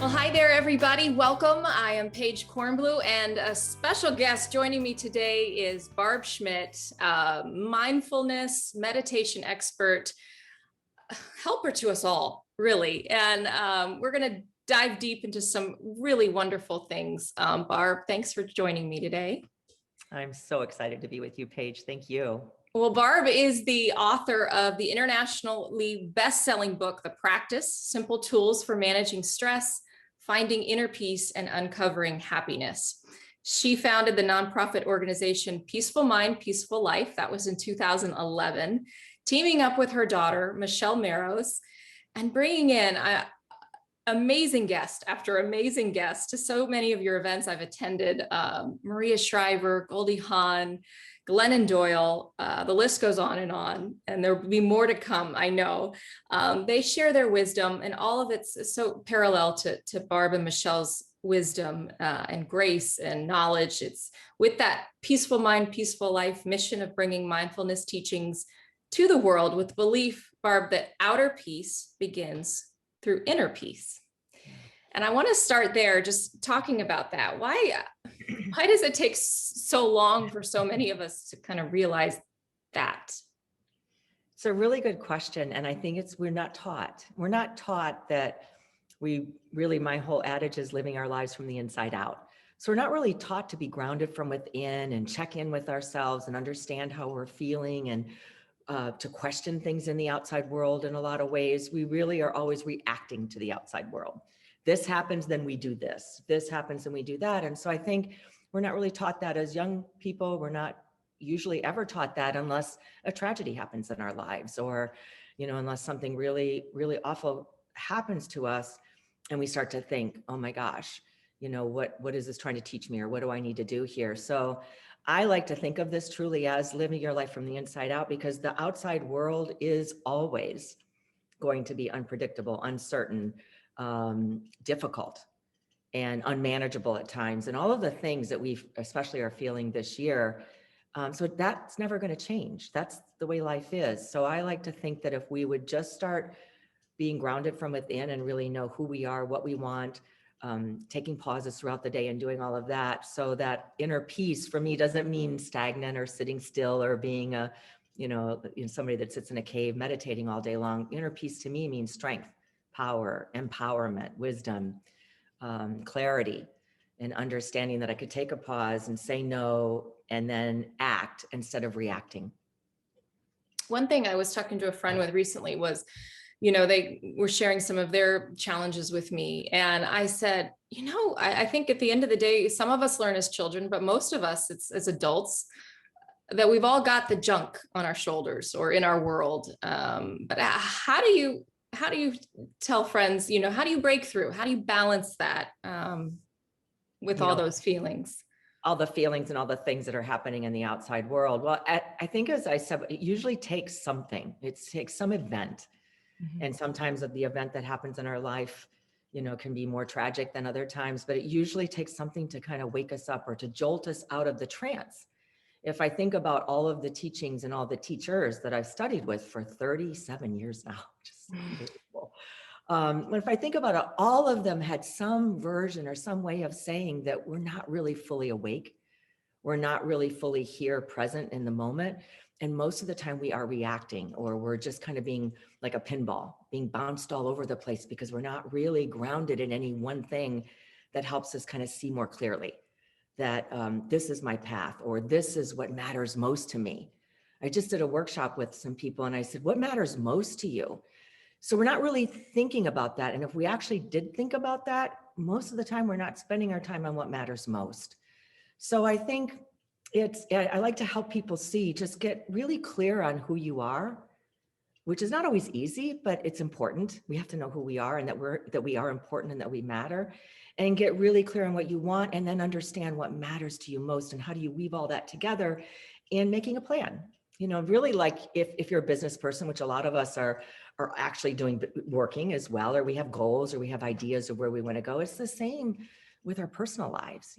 Well, hi there, everybody. Welcome. I am Paige Kornblue, and a special guest joining me today is Barb Schmidt, mindfulness meditation expert, helper to us all, really. And we're going to dive deep into some really wonderful things. Barb, thanks for joining me today. I'm so excited to be with you, Paige. Thank you. Well, Barb is the author of the internationally best-selling book, The Practice: Simple Tools for Managing Stress, Finding Inner Peace, and Uncovering Happiness. She founded the nonprofit organization Peaceful Mind, Peaceful Life. That was in 2011, teaming up with her daughter, Michelle Marrows, and bringing in amazing guest after amazing guest to so many of your events I've attended. Maria Shriver, Goldie Hawn, Glennon Doyle, the list goes on, and there will be more to come, I know. They share their wisdom, and all of it's so parallel to Barb and Michelle's wisdom and grace and knowledge. It's with that peaceful mind, peaceful life mission of bringing mindfulness teachings to the world with belief, Barb, that outer peace begins through inner peace. And I want to start there, just talking about that. Why does it take so long for so many of us to kind of realize that? It's a really good question. And I think we're not taught. We're not taught that my whole adage is living our lives from the inside out. So we're not really taught to be grounded from within and check in with ourselves and understand how we're feeling and to question things in the outside world in a lot of ways. We really are always reacting to the outside world. This happens, then we do this. This happens, and we do that. And so I think we're not really taught that as young people. We're not usually ever taught that unless a tragedy happens in our lives, or, unless something really, really awful happens to us and we start to think, oh my gosh, what is this trying to teach me, or what do I need to do here? So I like to think of this truly as living your life from the inside out, because the outside world is always going to be unpredictable, uncertain, difficult, and unmanageable at times, and all of the things that we especially are feeling this year. So that's never going to change. That's the way life is. So I like to think that if we would just start being grounded from within and really know who we are, what we want, taking pauses throughout the day and doing all of that, so that inner peace for me doesn't mean stagnant or sitting still or being somebody that sits in a cave meditating all day long. Inner peace to me means strength, power, empowerment, wisdom, clarity, and understanding that I could take a pause and say no and then act instead of reacting. One thing I was talking to a friend with recently was, they were sharing some of their challenges with me. And I said, I think at the end of the day, some of us learn as children, but most of us, it's as adults, that we've all got the junk on our shoulders or in our world. But how do you tell friends, how do you break through? How do you balance that with all those feelings? All the feelings and all the things that are happening in the outside world. Well, I think, as I said, it usually takes something. It takes some event. Mm-hmm. And sometimes the event that happens in our life, can be more tragic than other times, but it usually takes something to kind of wake us up or to jolt us out of the trance. If I think about all of the teachings and all the teachers that I've studied with for 37 years now, which is unbelievable. If I think about it, all of them had some version or some way of saying that we're not really fully awake. We're not really fully here, present in the moment. And most of the time we are reacting, or we're just kind of being like a pinball, being bounced all over the place, because we're not really grounded in any one thing that helps us kind of see more clearly that this is my path, or this is what matters most to me. I just did a workshop with some people and I said, what matters most to you? So we're not really thinking about that. And if we actually did think about that, most of the time we're not spending our time on what matters most. So I think I like to help people just get really clear on who you are, which is not always easy, but it's important. We have to know who we are and that we are important and that we matter, and get really clear on what you want, and then understand what matters to you most and how do you weave all that together in making a plan. Really, like if you're a business person, which a lot of us are actually working as well, or we have goals, or we have ideas of where we want to go. It's the same with our personal lives.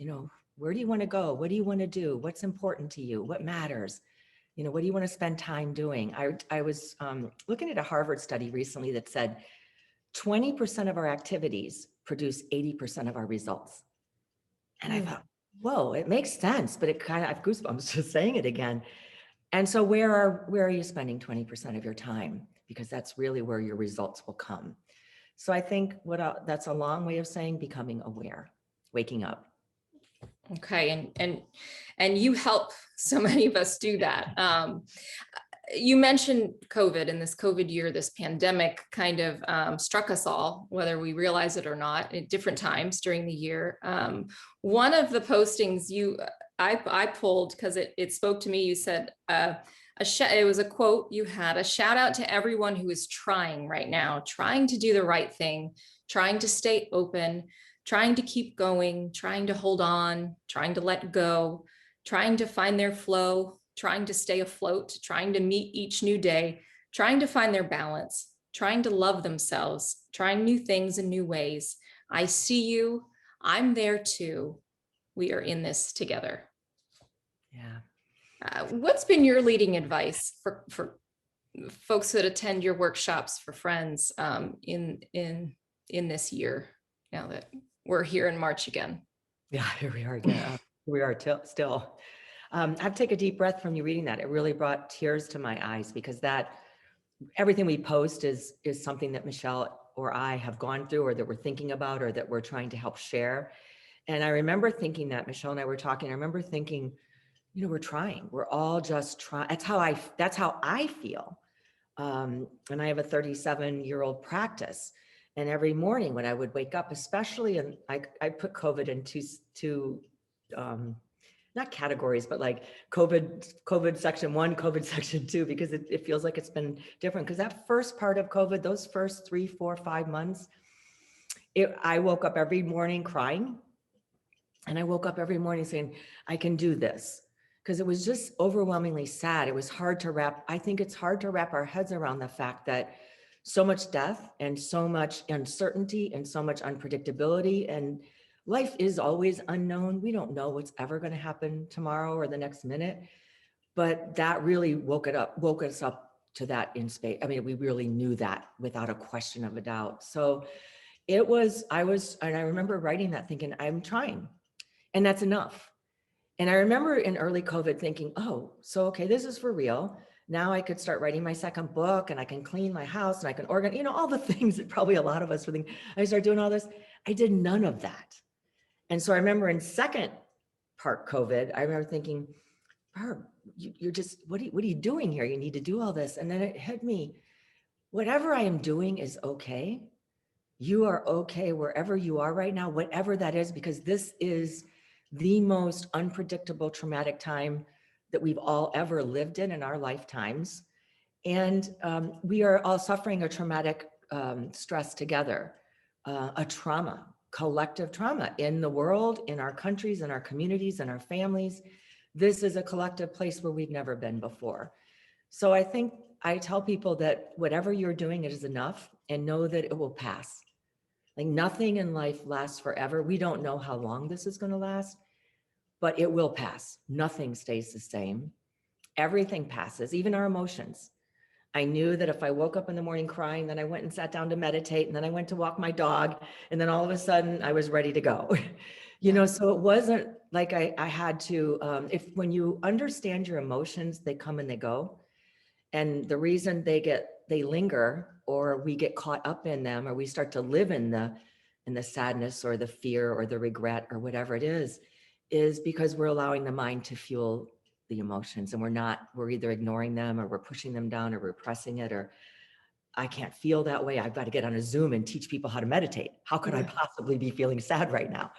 Where do you want to go? What do you want to do? What's important to you? What matters? What do you want to spend time doing? I was looking at a Harvard study recently that said 20% of our activities produce 80% of our results. And I thought, whoa, it makes sense, but it kind of, I have goosebumps just saying it again. And so where are you spending 20% of your time? Because that's really where your results will come. So I think that's a long way of saying becoming aware, waking up. Okay, and you help so many of us do that. You mentioned COVID, and this COVID year, this pandemic kind of struck us all, whether we realize it or not, at different times during the year. One of the postings I pulled, because it spoke to me, you said, it was a quote you had, a shout out to everyone who is trying right now, trying to do the right thing, trying to stay open, trying to keep going, trying to hold on, trying to let go, trying to find their flow, trying to stay afloat, trying to meet each new day, trying to find their balance, trying to love themselves, trying new things in new ways. I see you. I'm there too. We are in this together. Yeah. What's been your leading advice for folks that attend your workshops, for friends in this year, now that we're here in March again? Yeah, here we are again. We are still. I've taken a deep breath from you reading that. It really brought tears to my eyes, because everything we post is something that Michelle or I have gone through, or that we're thinking about, or that we're trying to help share. And I remember thinking that Michelle and I were talking, I remember thinking, we're trying, we're all just trying. That's how I feel. And I have a 37-year-old practice. And every morning when I would wake up, especially, and I put COVID into two not categories, but like COVID section 1, COVID section 2, because it feels like it's been different. Because that first part of COVID, those first 3, 4, 5 months, I woke up every morning crying. And I woke up every morning saying, I can do this. Because it was just overwhelmingly sad. It was hard to I think it's hard to wrap our heads around the fact that so much death and so much uncertainty and so much unpredictability, and life is always unknown. We don't know what's ever going to happen tomorrow or the next minute, but that really woke us up to that in space. I mean, we really knew that without a question of a doubt. So and I remember writing that thinking, I'm trying, and that's enough. And I remember in early COVID thinking, oh, so, okay, this is for real. Now I could start writing my second book, and I can clean my house, and I can organize, all the things that probably a lot of us would think. I started doing all this. I did none of that. And so I remember in second part COVID, I remember thinking, Barb, you're just, what are you doing here? You need to do all this. And then it hit me, whatever I am doing is okay. You are okay wherever you are right now, whatever that is, because this is the most unpredictable, traumatic time that we've all ever lived in our lifetimes. And we are all suffering a traumatic stress together, a trauma, collective trauma in the world, in our countries, in our communities, in our families. This is a collective place where we've never been before. So I think I tell people that whatever you're doing, it is enough, and know that it will pass. Like, nothing in life lasts forever. We don't know how long this is going to last, but it will pass. Nothing stays the same. Everything passes, even our emotions. I knew that if I woke up in the morning crying, then I went and sat down to meditate, and then I went to walk my dog, and then all of a sudden I was ready to go. So it wasn't like I had to, when you understand your emotions, they come and they go. And the reason they linger, or we get caught up in them, or we start to live in the sadness or the fear or the regret or whatever it is because we're allowing the mind to fuel the emotions, and we're either ignoring them, or we're pushing them down, or repressing it, or I can't feel that way. I've got to get on a Zoom and teach people how to meditate. How could I possibly be feeling sad right now?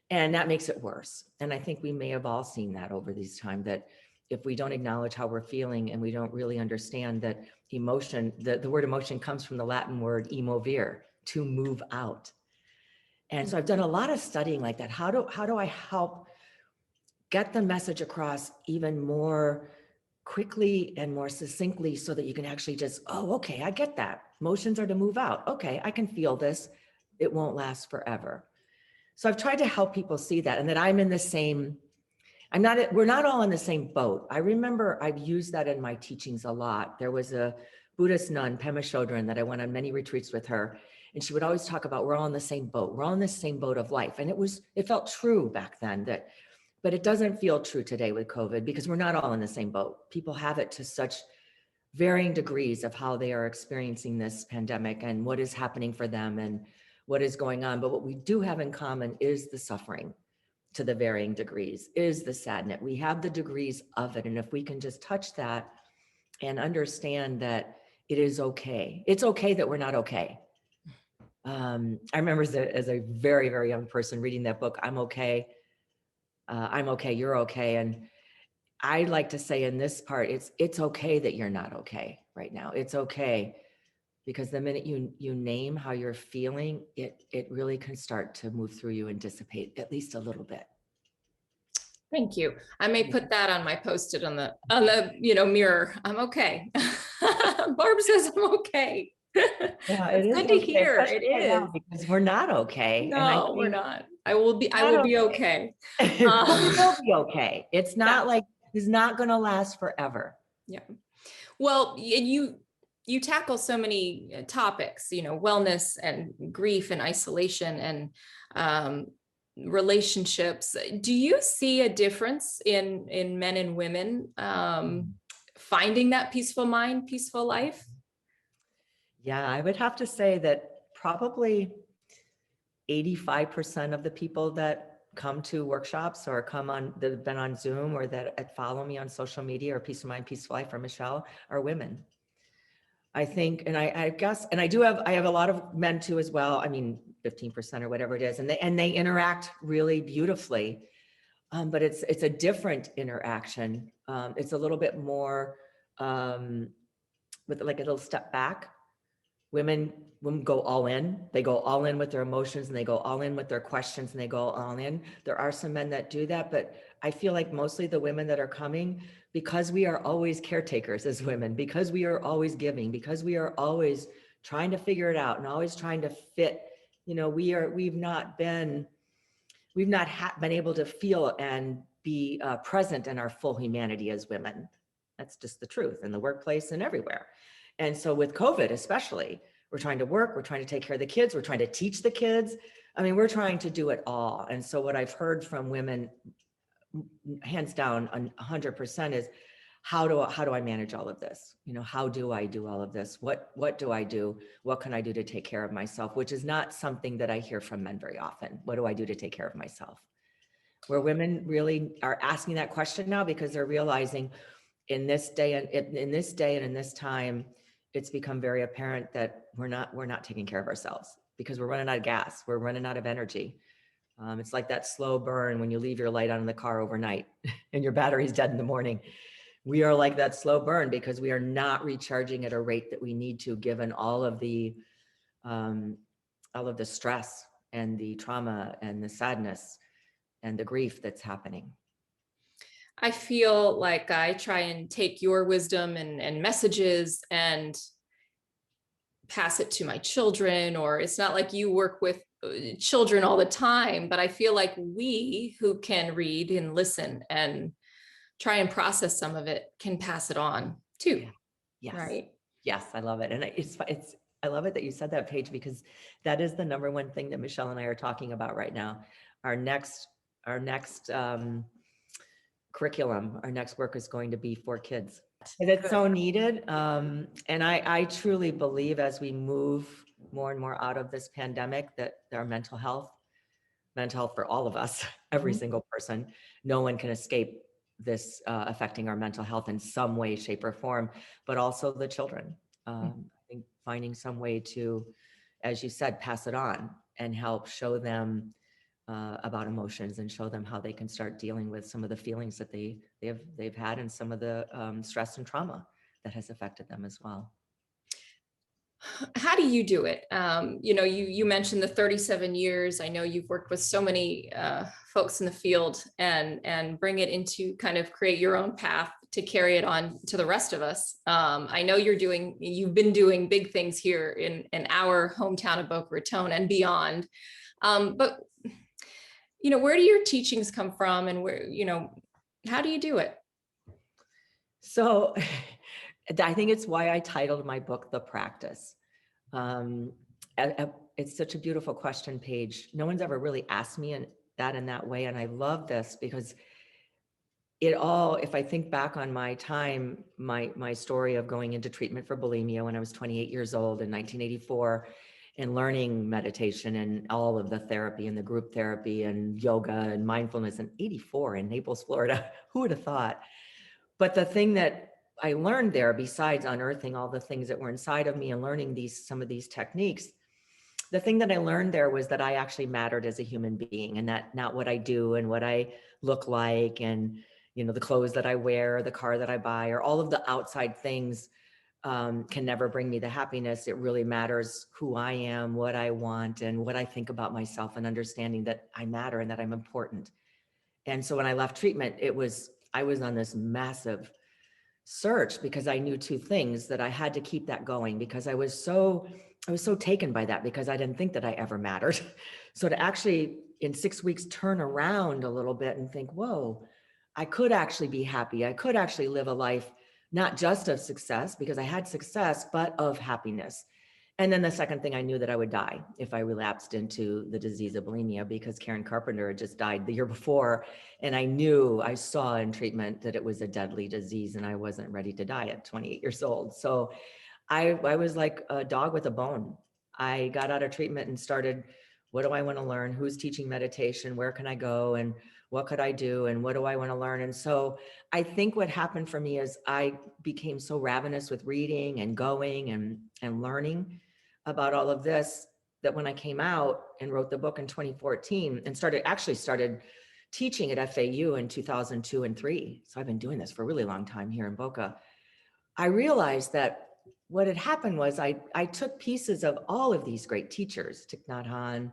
And that makes it worse. And I think we may have all seen that over this time, that if we don't acknowledge how we're feeling, and we don't really understand that emotion, the word emotion comes from the Latin word emovere, to move out. And so I've done a lot of studying like that. How do I help get the message across even more quickly and more succinctly, so that you can actually just, oh, okay, I get that. Emotions are to move out. Okay, I can feel this. It won't last forever. So I've tried to help people see that, and that I'm in the same, we're not all in the same boat. I remember I've used that in my teachings a lot. There was a Buddhist nun, Pema Chodron, that I went on many retreats with her. And she would always talk about, we're all in the same boat. We're all in the same boat of life. And it felt true back then, but it doesn't feel true today with COVID, because we're not all in the same boat. People have it to such varying degrees of how they are experiencing this pandemic and what is happening for them and what is going on. But what we do have in common is the suffering to the varying degrees, is the sadness. We have the degrees of it. And if we can just touch that and understand that it is okay. It's okay that we're not okay. I remember as a very, very young person reading that book, I'm okay, you're okay. And I like to say in this part, it's okay that you're not okay right now. It's okay, because the minute you name how you're feeling, it really can start to move through you and dissipate at least a little bit. Thank you. I may put that on my post-it on the mirror. I'm okay. Barb says I'm okay. Yeah, it is good to okay, hear. especially It right is. now, because we're not okay. And I No, we're think not. I will be okay. well, we will be okay. It's not Yeah. like it's not going to last forever. Yeah. Well, and you tackle so many topics, wellness and grief and isolation and relationships. Do you see a difference in men and women finding that peaceful mind, peaceful life? Yeah, I would have to say that probably 85% of the people that come to workshops or that have been on Zoom or that follow me on social media or Peace of Mind, Peaceful Life or Michelle are women. I think, and I guess, and I have a lot of men too as well. I mean, 15% or whatever it is, and they interact really beautifully. But it's a different interaction. It's a little bit more with like a little step back. Women go all in. They go all in with their emotions, and they go all in with their questions, and they go all in. There are some men that do that, but I feel like mostly the women that are coming, because we are always caretakers as women, because we are always giving, because we are always trying to figure it out and always trying to fit. We've not been able to feel and be present in our full humanity as women. That's just the truth, in the workplace and everywhere. And so with COVID, especially, we're trying to work, we're trying to take care of the kids, we're trying to teach the kids. I mean, we're trying to do it all. And so what I've heard from women, hands down, 100%, is how do I manage all of this? How do I do all of this? What do I do? What can I do to take care of myself? Which is not something that I hear from men very often. What do I do to take care of myself? Where women really are asking that question now, because they're realizing in this day and in this time, it's become very apparent that we're not taking care of ourselves, because we're running out of gas. We're running out of energy. It's like that slow burn when you leave your light on in the car overnight and your battery's dead in the morning. We are like that slow burn because we are not recharging at a rate that we need to, given all of the stress and the trauma and the sadness and the grief that's happening. I feel like I try and take your wisdom and messages and pass it to my children, or it's not like you work with children all the time, but I feel like we who can read and listen and try and process some of it can pass it on too. Yes. Right. Yes, I love it. And I love it that you said that, Paige, because that is the number one thing that Michelle and I are talking about right now. Our next curriculum, our next work is going to be for kids. And it's so needed. And I truly believe as we move more and more out of this pandemic, that our mental health for all of us, every single person, no one can escape this affecting our mental health in some way, shape, or form, but also the children. I think finding some way to, as you said, pass it on and help show them about emotions and show them how they can start dealing with some of the feelings that they've had and some of the stress and trauma that has affected them as well. How do you do it? You mentioned the 37 years. I know you've worked with so many folks in the field and bring it into kind of create your own path to carry it on to the rest of us. I know you've been doing big things here in our hometown of Boca Raton and beyond. But where do your teachings come from, and how do you do it? So I think it's why I titled my book, The Practice. it's such a beautiful question, Paige. No one's ever really asked me in that way. And I love this because it all, if I think back on my time, my story of going into treatment for bulimia when I was 28 years old in 1984, and learning meditation and all of the therapy and the group therapy and yoga and mindfulness in 84 in Naples, Florida, who would have thought? But the thing that I learned there, besides unearthing all the things that were inside of me and learning some of these techniques, the thing that I learned there was that I actually mattered as a human being, and that not what I do and what I look like and, you know, the clothes that I wear, the car that I buy, or all of the outside things can never bring me the happiness. It really matters who I am, what I want, and what I think about myself, and understanding that I matter and that I'm important. And so when I left treatment, I was on this massive search because I knew two things: that I had to keep that going because I was so taken by that, because I didn't think that I ever mattered. So to actually in 6 weeks turn around a little bit and think, whoa, I could actually be happy. I could actually live a life not just of success, because I had success, but of happiness. And then the second thing, I knew that I would die if I relapsed into the disease of bulimia, because Karen Carpenter had just died the year before. And I saw in treatment that it was a deadly disease, and I wasn't ready to die at 28 years old. So I was like a dog with a bone. I got out of treatment and started, what do I want to learn? Who's teaching meditation? Where can I go? And what could I do? And what do I want to learn? And so I think what happened for me is I became so ravenous with reading and going and learning about all of this, that when I came out and wrote the book in 2014 and started teaching at FAU in 2002 and 3. So I've been doing this for a really long time here in Boca. I realized that what had happened was I took pieces of all of these great teachers, Thich Nhat Hanh,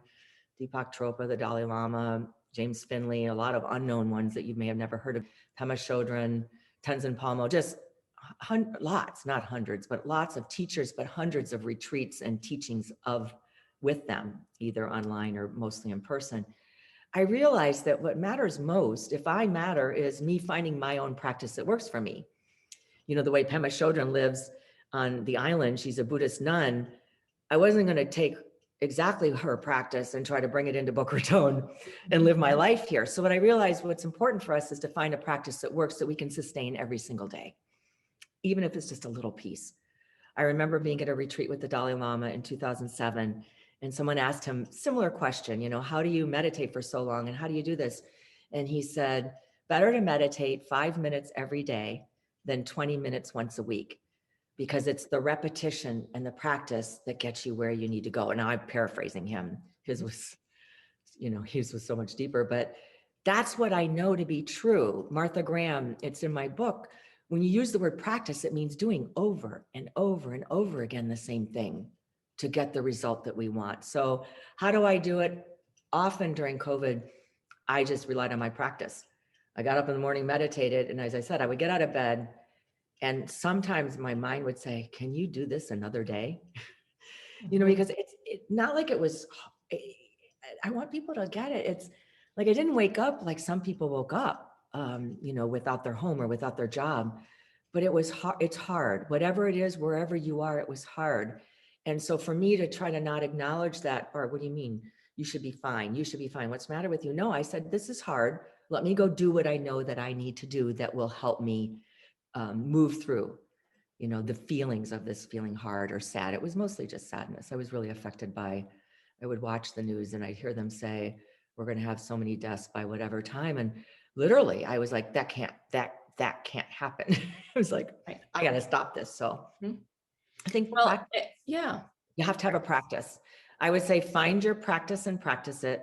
Deepak Chopra, the Dalai Lama, James Finley, a lot of unknown ones that you may have never heard of, Pema Chodron, Tenzin Palmo, just lots, not hundreds, but lots of teachers, but hundreds of retreats and teachings with them, either online or mostly in person. I realized that what matters most, if I matter, is me finding my own practice that works for me. You know, the way Pema Chodron lives on the island, she's a Buddhist nun. I wasn't going to take exactly her practice and try to bring it into Boca Raton and live my life here. So what I realized, what's important for us is to find a practice that works, that we can sustain every single day, even if it's just a little piece. I remember being at a retreat with the Dalai Lama in 2007, and someone asked him similar question, you know, how do you meditate for so long and how do you do this? And he said, better to meditate 5 minutes every day than 20 minutes once a week, because it's the repetition and the practice that gets you where you need to go. And now I'm paraphrasing him. His was so much deeper, but that's what I know to be true. Martha Graham, it's in my book. When you use the word practice, it means doing over and over and over again the same thing to get the result that we want. So how do I do it? Often during COVID, I just relied on my practice. I got up in the morning, meditated, and as I said, I would get out of bed, and sometimes my mind would say, can you do this another day? You know, because it's not like it was, I want people to get it. It's like, I didn't wake up like some people woke up, without their home or without their job, but it was hard. It's hard, whatever it is, wherever you are, it was hard. And so for me to try to not acknowledge that, or what do you mean? You should be fine. You should be fine. What's the matter with you? No, I said, this is hard. Let me go do what I know that I need to do that will help me move through, the feelings of this feeling hard or sad. It was mostly just sadness. I was really affected by, I would watch the news and I'd hear them say, we're going to have so many deaths by whatever time. And literally I was like, that can't happen. I was like, I got to stop this. So I think you have to have a practice. I would say find your practice and practice it,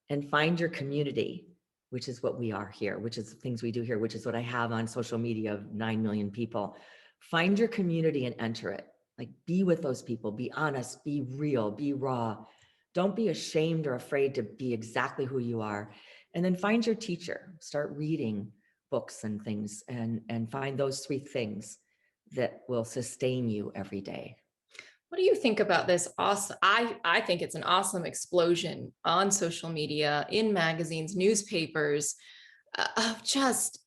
and find your community, which is what we are here, which is the things we do here, which is what I have on social media of 9 million people. Find your community and enter it. Like, be with those people, be honest, be real, be raw. Don't be ashamed or afraid to be exactly who you are. And then find your teacher, start reading books and things, and find those 3 things that will sustain you every day. What do you think about this? Awesome. I think it's an awesome explosion on social media, in magazines, newspapers, of just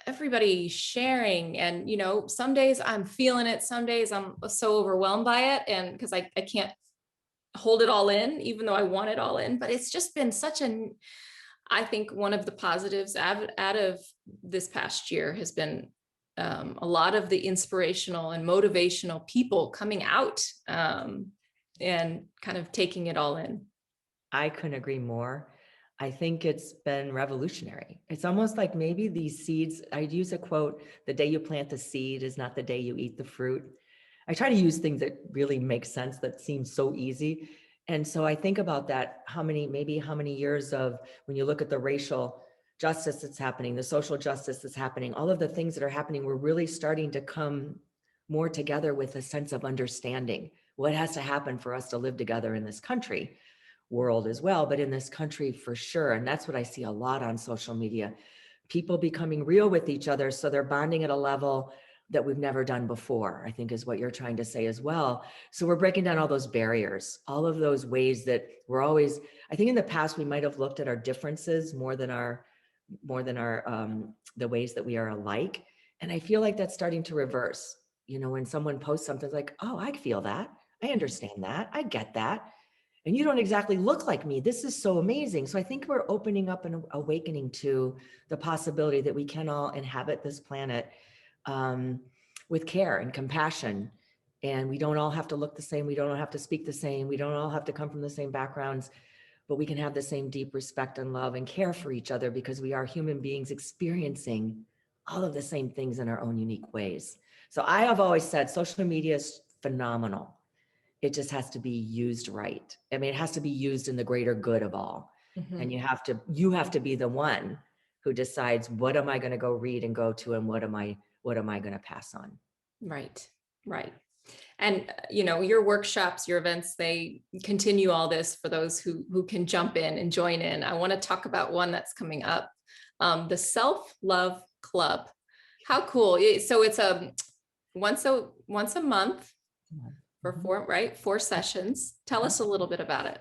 everybody sharing. And, some days I'm feeling it. Some days I'm so overwhelmed by it. And because I can't hold it all in, even though I want it all in. But it's just been I think one of the positives out of this past year has been a lot of the inspirational and motivational people coming out and kind of taking it all in. I couldn't agree more. I think it's been revolutionary. It's almost like maybe these seeds, I'd use a quote, the day you plant the seed is not the day you eat the fruit. I try to use things that really make sense, that seem so easy. And so I think about that, how many years of, when you look at the racial justice that's happening, the social justice that's happening, all of the things that are happening, we're really starting to come more together with a sense of understanding what has to happen for us to live together in this country, world as well, but in this country for sure. And that's what I see a lot on social media, people becoming real with each other. So they're bonding at a level that we've never done before, I think is what you're trying to say as well. So we're breaking down all those barriers, all of those ways that we're always, I think in the past, we might've looked at our differences more than the ways that we are alike. And I feel like that's starting to reverse. You know, when someone posts something, it's like, oh, I feel that. I understand that. I get that. And you don't exactly look like me. This is so amazing. So I think we're opening up and awakening to the possibility that we can all inhabit this planet with care and compassion. And we don't all have to look the same. We don't all have to speak the same. We don't all have to come from the same backgrounds, but we can have the same deep respect and love and care for each other because we are human beings experiencing all of the same things in our own unique ways. So I have always said social media is phenomenal. It just has to be used right. I mean, it has to be used in the greater good of all. Mm-hmm. And you have to be the one who decides, what am I going to go read and go to, and what am I going to pass on? Right. Right. And, you know, your workshops, your events, they continue all this for those who can jump in and join in. I want to talk about one that's coming up, the SelfLove Club. How cool. So it's once a month for 4 sessions. Tell us a little bit about it.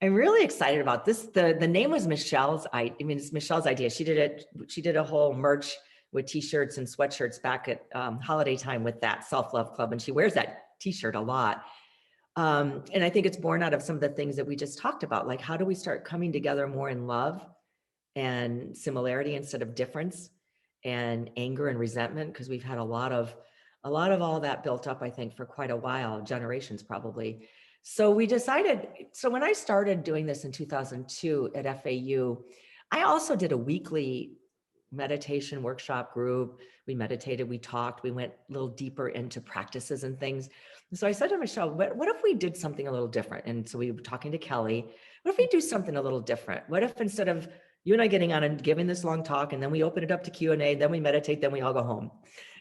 I'm really excited about this. The name was Michelle's. It's Michelle's idea. She did a whole merch with t-shirts and sweatshirts back at holiday time with that SelfLove Club. And she wears that t-shirt a lot. And I think it's born out of some of the things that we just talked about. Like, how do we start coming together more in love and similarity instead of difference, and anger and resentment? Because we've had a lot of all that built up, I think, for quite a while, generations probably. So we decided, so when I started doing this in 2002 at FAU, I also did a weekly meditation workshop group. We meditated, we talked, we went a little deeper into practices and things. And so I said to Michelle, what if we did something a little different? And so we were talking to Kelly, what if we do something a little different? What if instead of you and I getting on and giving this long talk, and then we open it up to Q&A, then we meditate, then we all go home.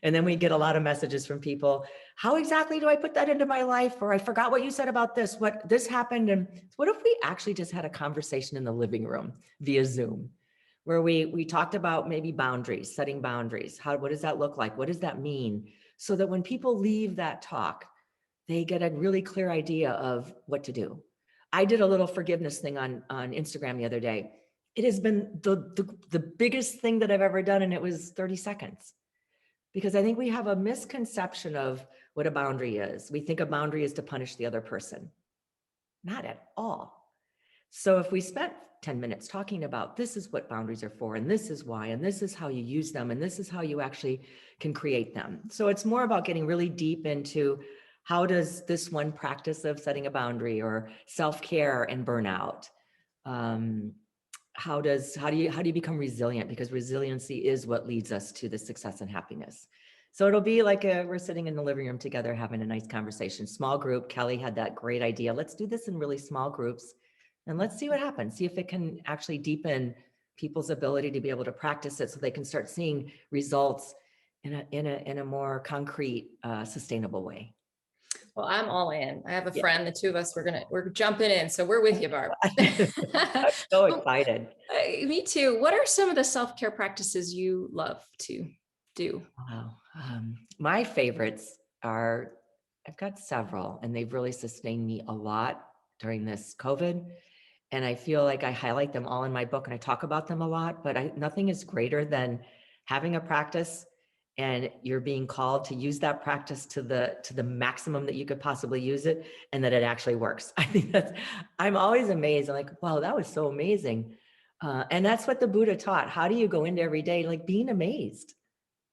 And then we get a lot of messages from people. How exactly do I put that into my life? Or I forgot what you said about this, what this happened. And what if we actually just had a conversation in the living room via Zoom, where we talked about maybe boundaries, setting boundaries. What does that look like? What does that mean? So that when people leave that talk, they get a really clear idea of what to do. I did a little forgiveness thing on Instagram the other day. It has been the biggest thing that I've ever done, and it was 30 seconds. Because I think we have a misconception of what a boundary is. We think a boundary is to punish the other person. Not at all. So if we spent 10 minutes talking about, this is what boundaries are for, and this is why, and this is how you use them, and this is how you actually can create them. So it's more about getting really deep into, how does this one practice of setting a boundary or self-care and burnout, how do you become resilient? Because resiliency is what leads us to the success and happiness. So it'll be like we're sitting in the living room together, having a nice conversation, small group. Kelly had that great idea. Let's do this in really small groups, and let's see what happens. See if it can actually deepen people's ability to be able to practice it, so they can start seeing results in a more concrete, sustainable way. Well, I'm all in. I have a friend, the two of us, we're jumping in. So we're with you, Barb. I'm so excited. Me too. What are some of the self-care practices you love to do? Wow. My favorites are, I've got several, and they've really sustained me a lot during this COVID. And I feel like I highlight them all in my book, and I talk about them a lot, but nothing is greater than having a practice and you're being called to use that practice to the maximum that you could possibly use it, and that it actually works. I think I'm always amazed. I'm like, wow, that was so amazing. And that's what the Buddha taught. How do you go into every day like being amazed?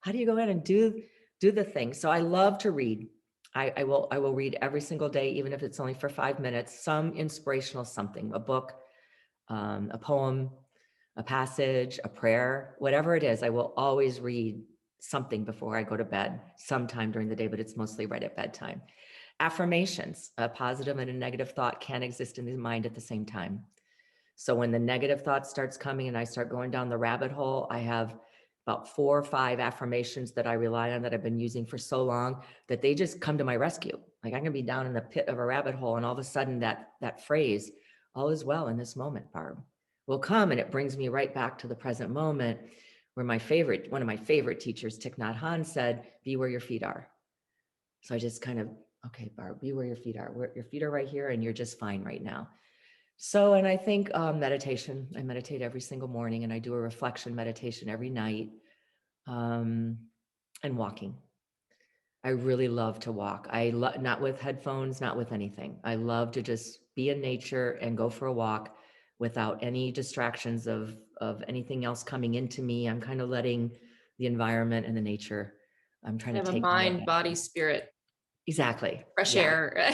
How do you go in and do the thing? So I love to read. I will read every single day, even if it's only for 5 minutes, some inspirational something, a book, a poem, a passage, a prayer, whatever it is. I will always read something before I go to bed sometime during the day, but it's mostly right at bedtime. Affirmations, a positive and a negative thought can't exist in the mind at the same time. So when the negative thought starts coming and I start going down the rabbit hole, I have about 4 or 5 affirmations that I rely on that I've been using for so long that they just come to my rescue. Like I can be down in the pit of a rabbit hole and all of a sudden that phrase, all is well in this moment, Barb, will come, and it brings me right back to the present moment where one of my favorite teachers, Thich Nhat Hanh, said, be where your feet are. So I just kind of, okay, Barb, be where your feet are. Your feet are right here and you're just fine right now. So, and I think meditation, I meditate every single morning, and I do a reflection meditation every night, and walking. I really love to walk. Not with headphones, not with anything. I love to just be in nature and go for a walk without any distractions of anything else coming into me. I'm kind of letting the environment and the nature, I'm trying to Have a take all of mind, that. body, spirit, Exactly. fresh Yeah. air,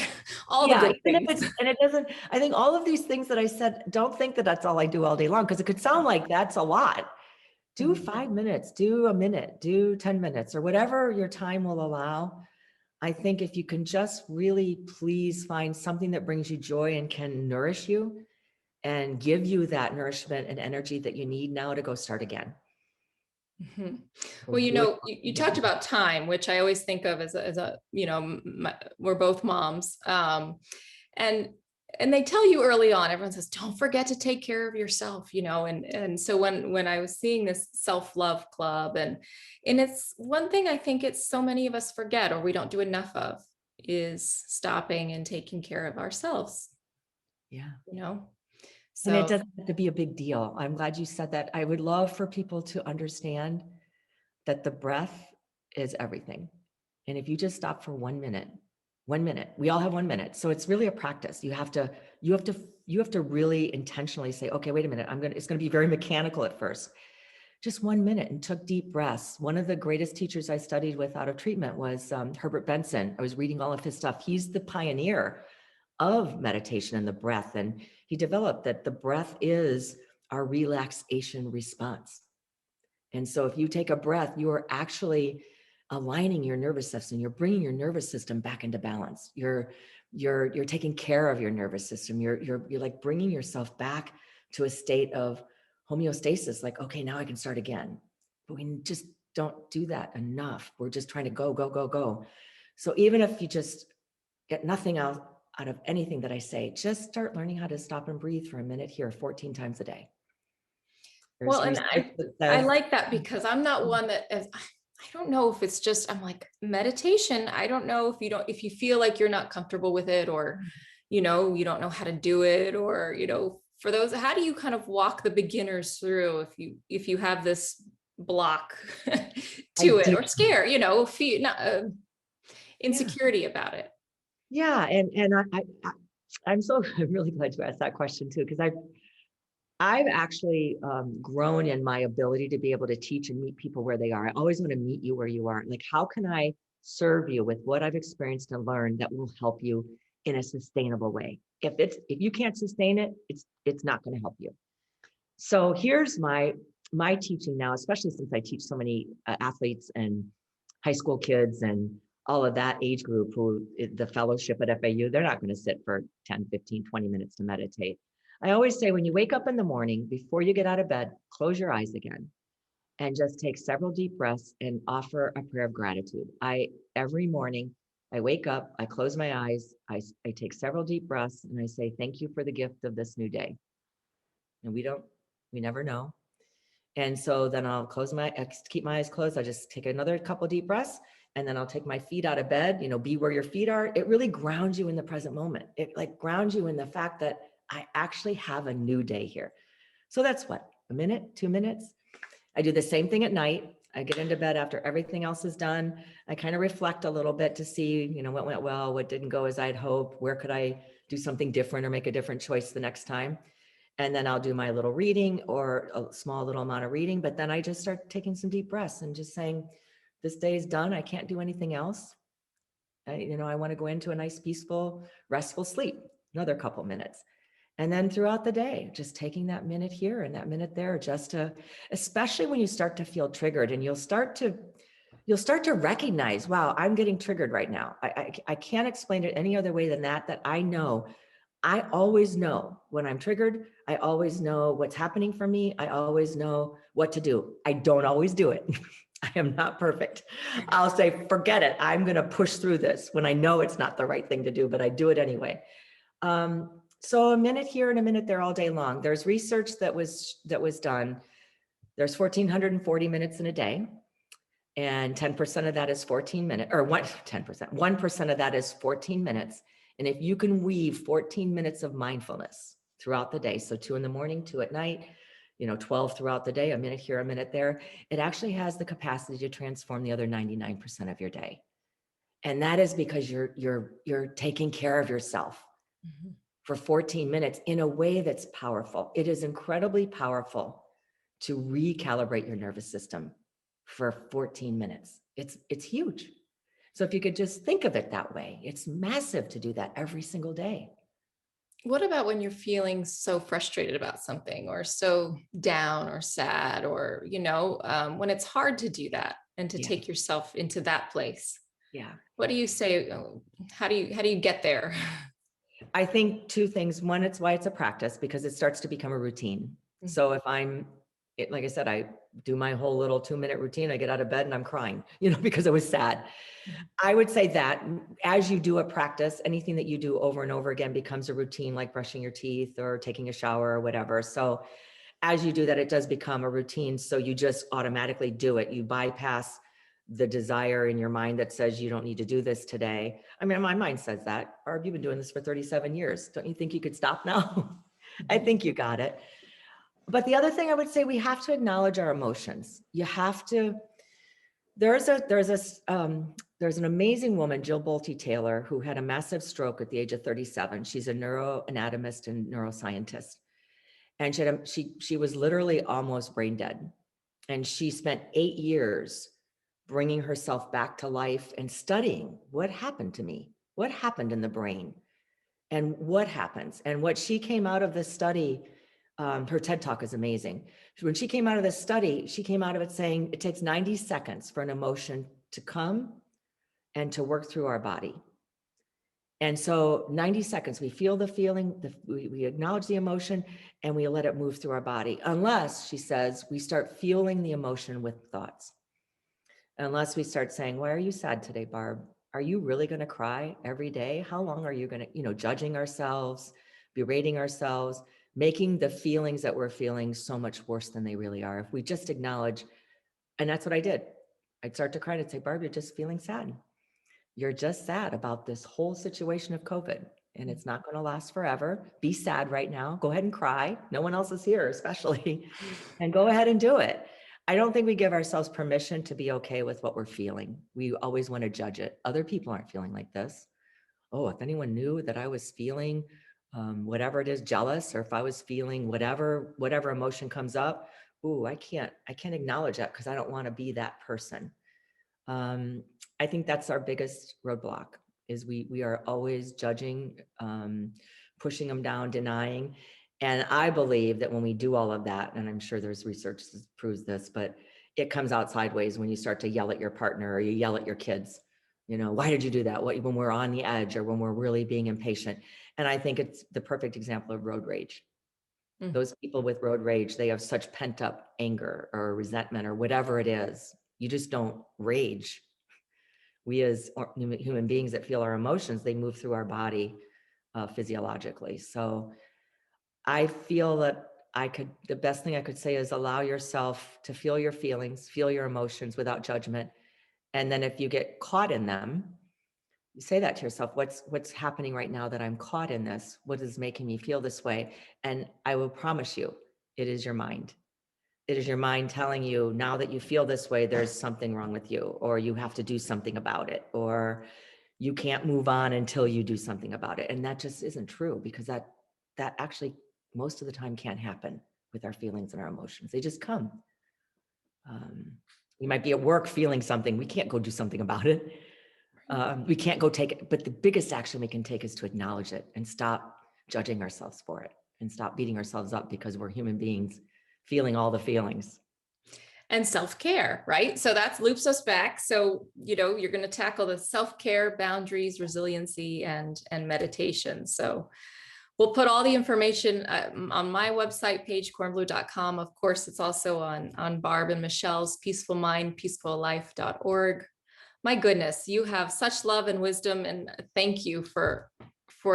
all the Yeah, good even if things. and it doesn't, I think all of these things that I said, don't think that that's all I do all day long, because it could sound like that's a lot. Do 5 minutes, do a minute, do 10 minutes, or whatever your time will allow. I think if you can just really please find something that brings you joy and can nourish you and give you that nourishment and energy that you need now to go start again. Mhm. So Well, do it you talked about time, which I always think of as a we're both moms. And they tell you early on, everyone says, don't forget to take care of yourself, and so when I was seeing this self-love club, and it's one thing I think it's so many of us forget, or we don't do enough of, is stopping and taking care of ourselves, Yeah. And it so doesn't have to be a big deal. I'm glad you said that. I would love for people to understand that the breath is everything. And if you just stop for 1 minute, we all have 1 minute. So it's really a practice. You have to really intentionally say, okay, wait a minute. It's going to be very mechanical at first. Just 1 minute, and took deep breaths. One of the greatest teachers I studied with out of treatment was Herbert Benson. I was reading all of his stuff. He's the pioneer of meditation and the breath. And he developed that the breath is our relaxation response. And so if you take a breath, you are actually aligning your nervous system. You're bringing your nervous system back into balance. You're taking care of your nervous system. You're like bringing yourself back to a state of homeostasis. Like, okay, now I can start again. But we just don't do that enough. We're just trying to go, go, go, go. So even if you just get nothing out of anything that I say, just start learning how to stop and breathe for a minute here 14 times a day. There's well, and research that I says, like that, because I'm not one that I don't know if it's just, I'm like, meditation, I don't know if you feel like you're not comfortable with it, or you don't know how to do it, or for those, how do you kind of walk the beginners through if you have this block I to it, do. or scare, fear, not Yeah. insecurity about it? Yeah. And I'm so I'm really glad you asked that question too, because I've actually grown in my ability to be able to teach and meet people where they are. I always want to meet you where you are. Like, how can I serve you with what I've experienced and learned that will help you in a sustainable way? If you can't sustain it, it's not going to help you. So here's my teaching now, especially since I teach so many athletes and high school kids and all of that age group, who the fellowship at FAU, they're not going to sit for 10, 15, 20 minutes to meditate. I always say, when you wake up in the morning, before you get out of bed, close your eyes again and just take several deep breaths and offer a prayer of gratitude. Every morning I wake up, I close my eyes, I take several deep breaths, and I say, thank you for the gift of this new day. And we never know. And so then I'll keep my eyes closed. I just take another couple deep breaths, and then I'll take my feet out of bed, be where your feet are. It really grounds you in the present moment. It like grounds you in the fact that I actually have a new day here. So that's what, a minute, 2 minutes. I do the same thing at night. I get into bed after everything else is done. I kind of reflect a little bit to see, what went well, what didn't go as I'd hoped, where could I do something different or make a different choice the next time. And then I'll do my little reading or a small little amount of reading, but then I just start taking some deep breaths and just saying, this day is done. I can't do anything else. I want to go into a nice, peaceful, restful sleep, another couple minutes. And then throughout the day, just taking that minute here and that minute there, just to, especially when you start to feel triggered and you'll start to recognize, wow, I'm getting triggered right now. I can't explain it any other way than that I always know when I'm triggered. I always know what's happening for me. I always know what to do. I don't always do it. I am not perfect. I'll say, forget it. I'm going to push through this when I know it's not the right thing to do, but I do it anyway. So a minute here and a minute there all day long. There's research that was done. There's 1,440 minutes in a day. And 10% of that is 14 minutes, or 10%, 1% of that is 14 minutes. And if you can weave 14 minutes of mindfulness throughout the day, so 2 in the morning, 2 at night, 12 throughout the day, a minute here, a minute there, it actually has the capacity to transform the other 99% of your day. And that is because you're taking care of yourself for 14 minutes in a way that's powerful. It is incredibly powerful to recalibrate your nervous system for 14 minutes. It's huge. So if you could just think of it that way, it's massive to do that every single day. What about when you're feeling so frustrated about something or so down or sad or, when it's hard to do that and to take yourself into that place? Yeah. What do you say? How do you get there? I think 2 things. One, it's why it's a practice because it starts to become a routine. So if like I said, I do my whole little 2-minute routine. I get out of bed and I'm crying, because I was sad. I would say that as you do a practice, anything that you do over and over again becomes a routine, like brushing your teeth or taking a shower or whatever. So as you do that, it does become a routine. So you just automatically do it. You bypass the desire in your mind that says you don't need to do this today. I mean, my mind says that. Barb, you've been doing this for 37 years. Don't you think you could stop now? I think you got it. But the other thing I would say, we have to acknowledge our emotions. You have to, there's an amazing woman, Jill Bolte Taylor, who had a massive stroke at the age of 37. She's a neuroanatomist and neuroscientist. And she was literally almost brain dead. And she spent 8 years bringing herself back to life and studying what happened to me, what happened in the brain, and what happens. And what she came out of this study, her TED Talk is amazing. When she came out of this study, she came out of it saying it takes 90 seconds for an emotion to come and to work through our body. And so 90 seconds, we feel the feeling, we acknowledge the emotion, and we let it move through our body. Unless, she says, we start fueling the emotion with thoughts. Unless we start saying, why are you sad today, Barb? Are you really going to cry every day? How long are you going to, judging ourselves, berating ourselves, making the feelings that we're feeling so much worse than they really are? If we just acknowledge, and that's what I did. I'd start to cry and I'd say, Barb, you're just feeling sad. You're just sad about this whole situation of COVID, and it's not going to last forever. Be sad right now. Go ahead and cry. No one else is here, especially, and go ahead and do it. I don't think we give ourselves permission to be okay with what we're feeling. We always want to judge it. Other people aren't feeling like this. Oh, if anyone knew that I was feeling whatever it is, jealous, or if I was feeling whatever emotion comes up, I can't acknowledge that because I don't want to be that person. I think that's our biggest roadblock, is we are always judging, pushing them down, denying. And I believe that when we do all of that, and I'm sure there's research that proves this, but it comes out sideways when you start to yell at your partner or you yell at your kids. Why did you do that? When we're on the edge or when we're really being impatient. And I think it's the perfect example of road rage. Those people with road rage, they have such pent up anger or resentment or whatever it is. You just don't rage. We as human beings that feel our emotions, they move through our body physiologically. So I feel that the best thing I could say is allow yourself to feel your feelings, feel your emotions without judgment. And then if you get caught in them, you say that to yourself, what's happening right now that I'm caught in this? What is making me feel this way? And I will promise you, it is your mind. it is your mind telling you, now that you feel this way, there's something wrong with you, or you have to do something about it, or you can't move on until you do something about it. And that just isn't true, because that actually most of the time can't happen with our feelings and our emotions. They just come. We might be at work feeling something. We can't go do something about it. We can't go take it. But the biggest action we can take is to acknowledge it and stop judging ourselves for it, and stop beating ourselves up because we're human beings feeling all the feelings. And self-care, right? So that loops us back. So, you're going to tackle the self-care, boundaries, resiliency, and meditation. So we'll put all the information on my website, paigekornblue.com. Of course, it's also on Barb and Michelle's peacefulmindpeacefullife.org. My goodness, you have such love and wisdom, and thank you for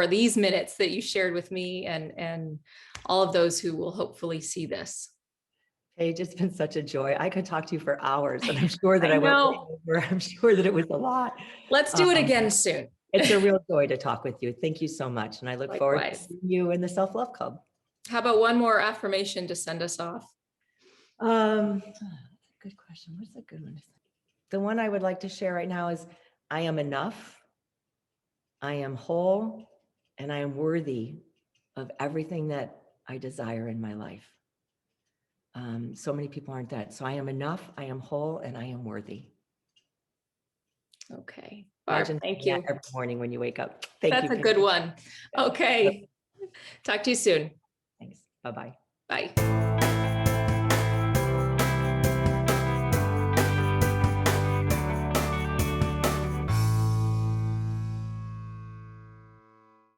these minutes that you shared with me and all of those who will hopefully see this. Paige, it's been such a joy. I could talk to you for hours, and I'm sure that I went know. over. I'm sure that it was a lot. Let's do it again soon. It's a real joy to talk with you. Thank you so much. And I look forward to seeing you in the SelfLove Club. How about one more affirmation to send us off? Good question. What's a good one to say? The one I would like to share right now is, I am enough, I am whole, and I am worthy of everything that I desire in my life. So many people aren't that. So I am enough, I am whole, and I am worthy. Okay. Barb, thank you. Every morning when you wake up. Thank you. That's a good one. Okay. Talk to you soon. Thanks. Bye-bye. Bye.